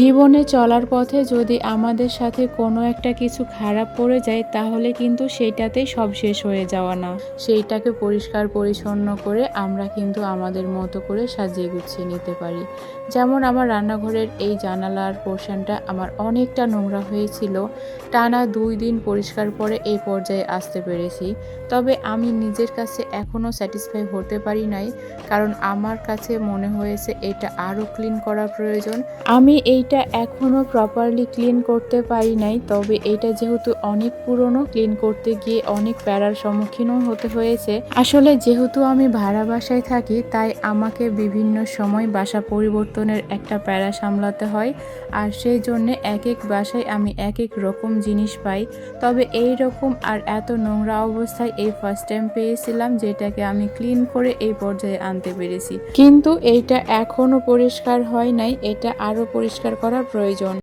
জীবনে চলার পথে যদি আমাদের সাথে কোনো একটা কিছু খারাপ পড়ে যায় তাহলে কিন্তু সেইটাতেই সব শেষ হয়ে যাওয়া না, সেইটাকে পরিষ্কার পরিচ্ছন্ন করে আমরা কিন্তু আমাদের মতো করে সাজিয়ে গুছিয়ে নিতে পারি। যেমন আমার রান্নাঘরের এই জানালার পোর্শনটা আমার অনেকটা নোংরা হয়েছিল, টানা 2 দিন পরিষ্কার করে এই পর্যায়ে আসতে পেরেছি। তবে আমি নিজের কাছে এখনও স্যাটিসফাই হতে পারি নাই, কারণ আমার কাছে মনে হয়েছে এটা আরও ক্লিন করা প্রয়োজন। আমি এইটা এখনও প্রপারলি ক্লিন করতে পারি নাই, তবে এটা যেহেতু অনেক পুরনো, ক্লিন করতে গিয়ে অনেক প্যারার সম্মুখীনও হতে হয়েছে। আসলে যেহেতু আমি ভাড়া বাসায় থাকি তাই আমাকে বিভিন্ন সময় বাসা পরিবর্তনের একটা প্যারা সামলাতে হয়, আর সেই জন্যে এক এক বাসায় আমি এক এক রকম জিনিস পাই। তবে এই রকম আর এত নোংরা অবস্থায় এই ফার্স্ট টাইম পেয়েছিলাম, যেটাকে আমি ক্লিন করে এই পর্যায়ে আনতে পেরেছি। কিন্তু এইটা এখনও পরিষ্কার হয় নাই, এটা আরও পরিষ্কার করা প্রয়োজন।